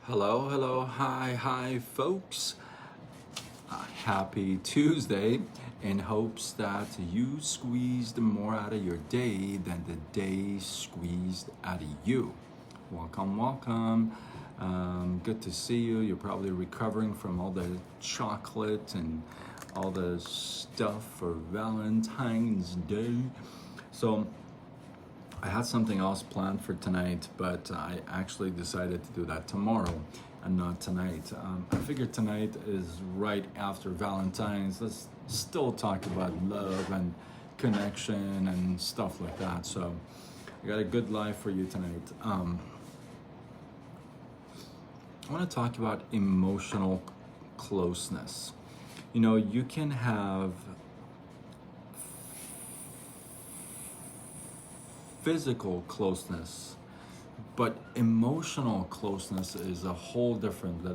Hello, hello, hi, folks. Happy Tuesday, in hopes that you squeezed more out of your day than the day squeezed out of you. Welcome, welcome. Good to see you. You're probably recovering from all the chocolate and all the stuff for Valentine's Day. So, I had something else planned for tonight, but I actually decided to do that tomorrow and not tonight. I figured tonight is right after Valentine's. Let's still talk about love and connection and stuff like that. So I got a good live for you tonight. I want to talk about emotional closeness. You know, you can have physical closeness, but emotional closeness is a whole different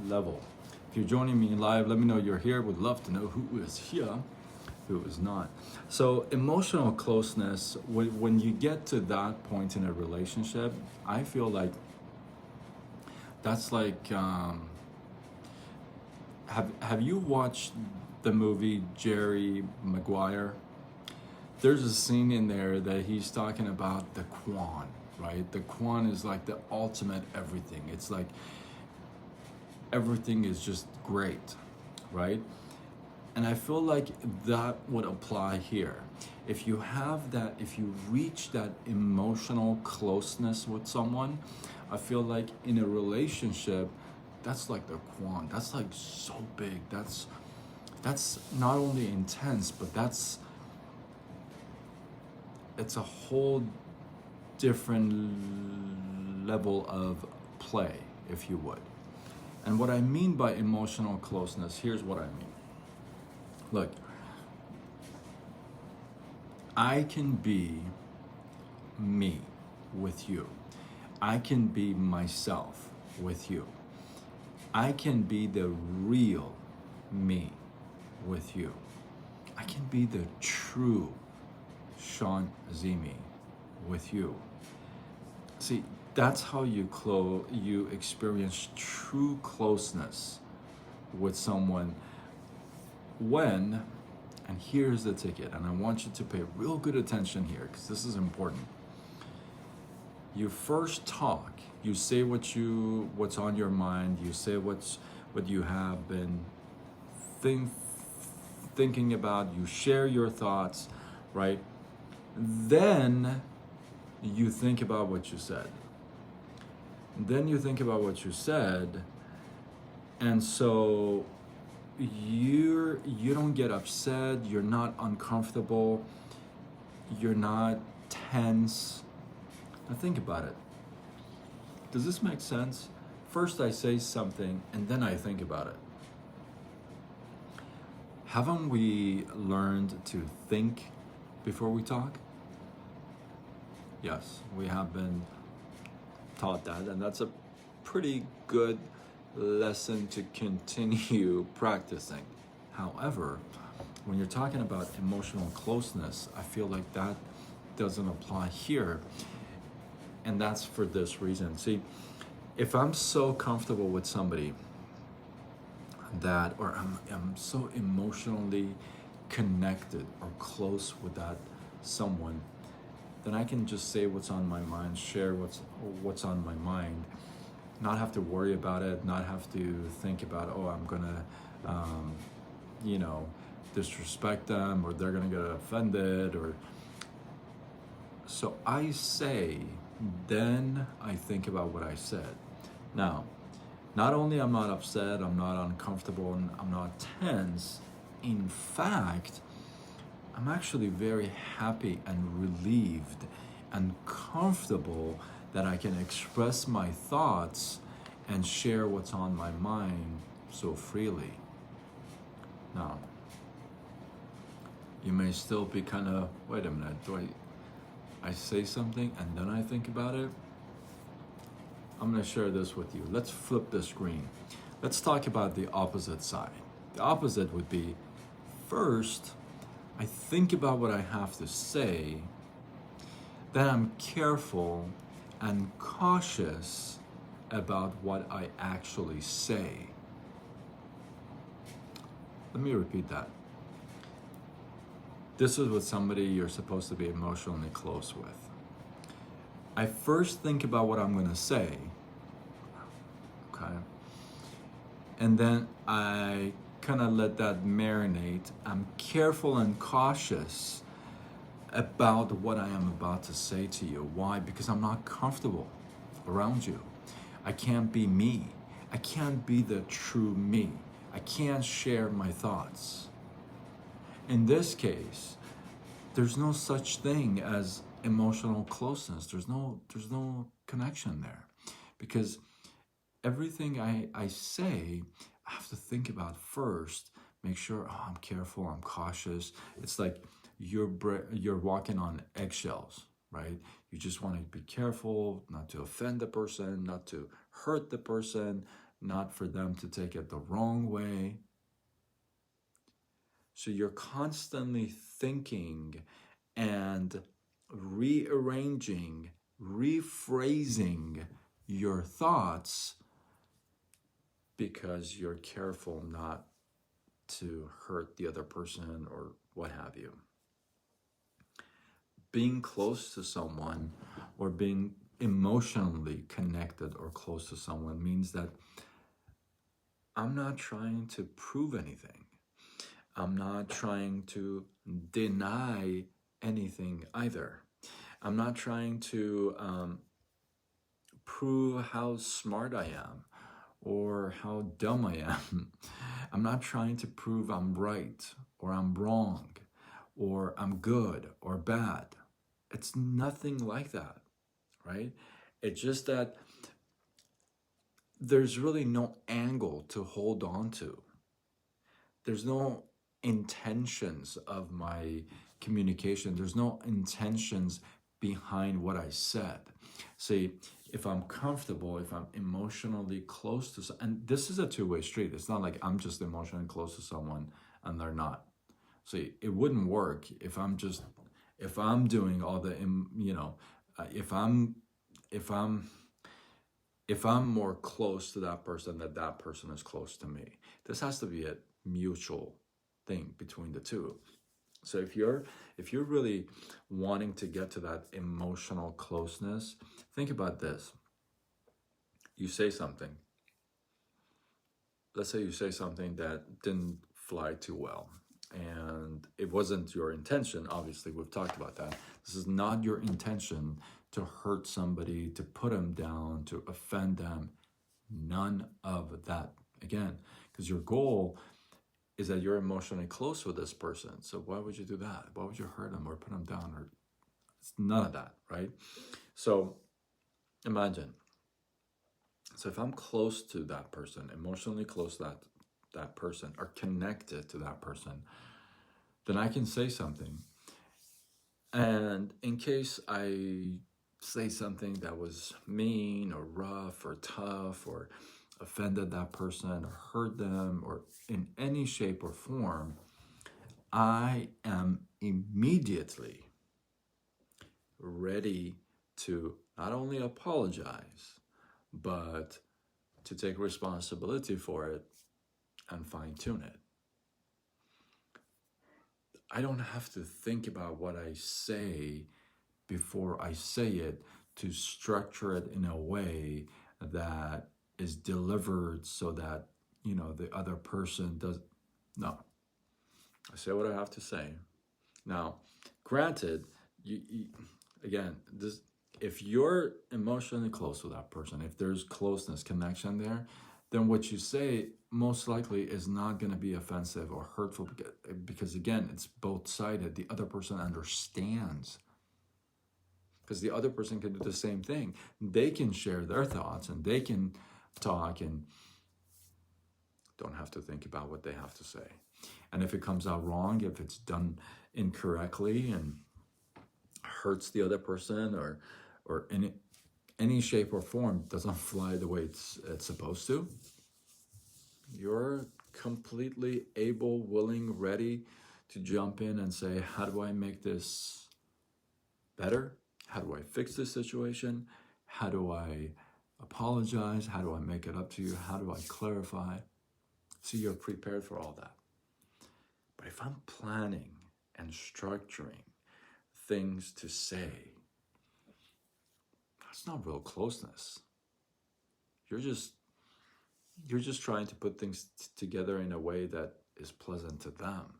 level. If you're joining me live, let me know you're here. Would love to know who is here, who is not. So emotional closeness, when you get to that point in a relationship, I feel like that's like, have you watched the movie Jerry Maguire? There's a scene in there that he's talking about the Quan, right? The Quan is like the ultimate everything. It's like everything is just great, right? And I feel like that would apply here. If you have that, if you reach that emotional closeness with someone, I feel like in a relationship, that's like the Quan. That's like so big. That's not only intense, but it's a whole different level of play, if you would. And what I mean by emotional closeness, here's what I mean. Look, I can be me with you. I can be myself with you. I can be the real me with you. I can be the true Sean Zimi with you. See, that's how you experience true closeness with someone when, and here's the ticket, and I want you to pay real good attention here because this is important. You first talk, you say what's on your mind, you say what you have been thinking about, you share your thoughts, right? Then you think about what you said. And so you don't get upset, you're not uncomfortable, you're not tense. Now think about it. Does this make sense? First I say something and then I think about it. Haven't we learned to think before we talk? Yes, we have been taught that, and that's a pretty good lesson to continue practicing. However, when you're talking about emotional closeness, I feel like that doesn't apply here, and that's for this reason. See, if I'm so comfortable with somebody that, or I'm so emotionally connected or close with that someone, then I can just say what's on my mind, share what's on my mind, not have to worry about it, not have to think about, oh, I'm gonna, disrespect them, or they're gonna get offended, or so I say, then I think about what I said. Now, not only I'm not upset, I'm not uncomfortable, and I'm not tense. In fact, I'm actually very happy and relieved and comfortable that I can express my thoughts and share what's on my mind so freely. Now, you may still be kind of, wait a minute, do I say something and then I think about it? I'm going to share this with you. Let's flip the screen. Let's talk about the opposite side. The opposite would be, first, I think about what I have to say, then I'm careful and cautious about what I actually say. Let me repeat that. This is with somebody you're supposed to be emotionally close with. I first think about what I'm going to say, okay? And then I kind of let that marinate. I'm careful and cautious about what I am about to say to you. Why? Because I'm not comfortable around you. I can't be me. I can't be the true me. I can't share my thoughts. In this case, there's no such thing as emotional closeness. There's no connection there, because everything I say, I have to think about first. Make sure, oh, I'm careful, I'm cautious. It's like you're walking on eggshells, right? You just want to be careful not to offend the person, not to hurt the person, not for them to take it the wrong way. So you're constantly thinking and rearranging, rephrasing your thoughts because you're careful not to hurt the other person or what have you. Being close to someone or being emotionally connected or close to someone means that I'm not trying to prove anything. I'm not trying to deny anything either. I'm not trying to prove how smart I am or how dumb I am. I'm not trying to prove I'm right or I'm wrong or I'm good or bad. It's nothing like that, right? It's just that there's really no angle to hold on to. There's no intentions of my communication. There's no intentions behind what I said. See, if I'm comfortable, if I'm emotionally close to, and this is a two-way street. It's not like I'm just emotionally close to someone and they're not. See, it wouldn't work if I'm doing all the, if I'm more close to that person than that person is close to me. This has to be a mutual thing between the two. So if you're really wanting to get to that emotional closeness, think about this. You say something. Let's say you say something that didn't fly too well, and it wasn't your intention. Obviously, we've talked about that. This is not your intention to hurt somebody, to put them down, to offend them. None of that. Again, because your goal is that you're emotionally close with this person. So why would you do that? Why would you hurt them or put them down? Or it's none of that, right? So imagine. So if I'm close to that person, emotionally close to that person, or connected to that person, then I can say something. And in case I say something that was mean or rough or tough or offended that person or hurt them or in any shape or form, I am immediately ready to not only apologize, but to take responsibility for it and fine-tune it. I don't have to think about what I say before I say it to structure it in a way that is delivered so that, the other person does. No. I say what I have to say. Now, granted, again, if you're emotionally close with that person, if there's closeness, connection there, then what you say most likely is not going to be offensive or hurtful because again, it's both-sided. The other person understands. Because the other person can do the same thing. They can share their thoughts and they can talk and don't have to think about what they have to say. And if it comes out wrong, if it's done incorrectly and hurts the other person or in any shape or form doesn't fly the way it's supposed to, you're completely able, willing, ready to jump in and say, how do I make this better? How do I fix this situation? How do I apologize? How do I make it up to you? How do I clarify? So you're prepared for all that. But if I'm planning and structuring things to say, that's not real closeness. You're just trying to put things together in a way that is pleasant to them.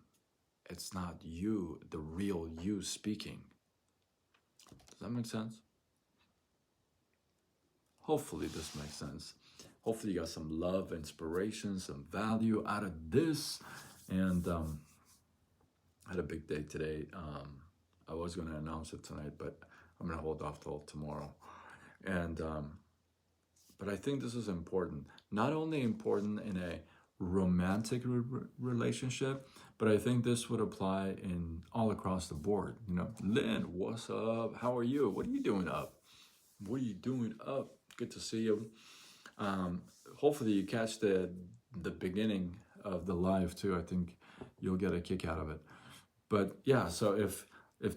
It's not you, the real you speaking. Does that make sense? Hopefully this makes sense. Hopefully you got some love, inspiration, some value out of this. And I had a big day today. I was going to announce it tonight, but I'm going to hold off till tomorrow. And but I think this is important. Not only important in a romantic relationship, but I think this would apply in all across the board. You know, Lynn, what's up? How are you? What are you doing up? What are you doing up? Good to see you. Hopefully you catch the beginning of the live too. I think you'll get a kick out of it. But yeah, so if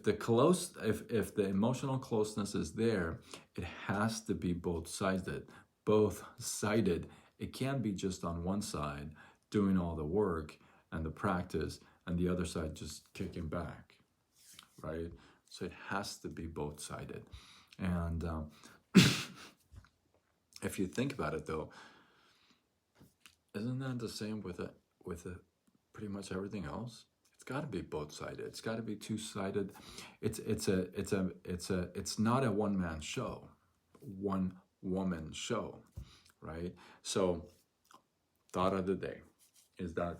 the emotional closeness is there, it has to be both-sided. Both-sided. It can't be just on one side doing all the work and the practice and the other side just kicking back, right? So it has to be both-sided. And if you think about it though, isn't that the same with pretty much everything else? It's got to be both-sided. It's got to be two-sided. It's not a one-man show, one-woman show, right? So, thought of the day is that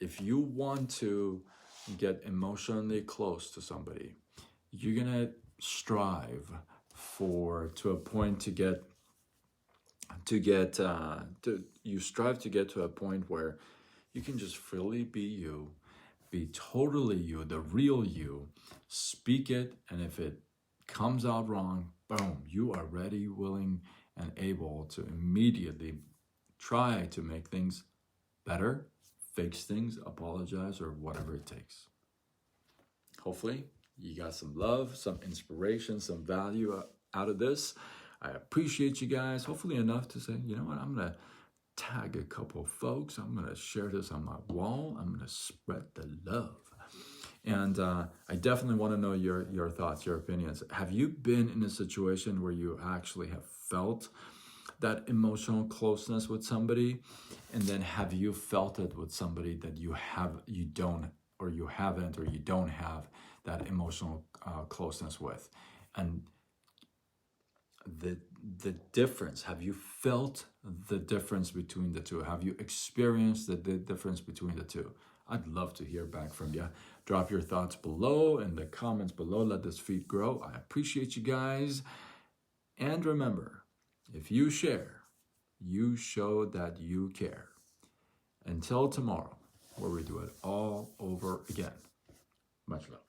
if you want to get emotionally close to somebody, you're gonna strive to a point where you can just freely be you, be totally you, the real you, speak it, and if it comes out wrong, boom, you are ready, willing, and able to immediately try to make things better, fix things, apologize, or whatever it takes. Hopefully, you got some love, some inspiration, some value out of this. I appreciate you guys. Hopefully enough to say, you know what, I'm going to tag a couple folks. I'm going to share this on my wall. I'm going to spread the love. And I definitely want to know your thoughts, your opinions. Have you been in a situation where you actually have felt that emotional closeness with somebody? And then have you felt it with somebody that you don't have that emotional closeness with? And the difference, have you felt the difference between the two? Have you experienced the difference between the two? I'd love to hear back from you. Drop your thoughts below in the comments below. Let this feed grow. I appreciate you guys. And remember, if you share, you show that you care. Until tomorrow, where we do it all over again. Much love.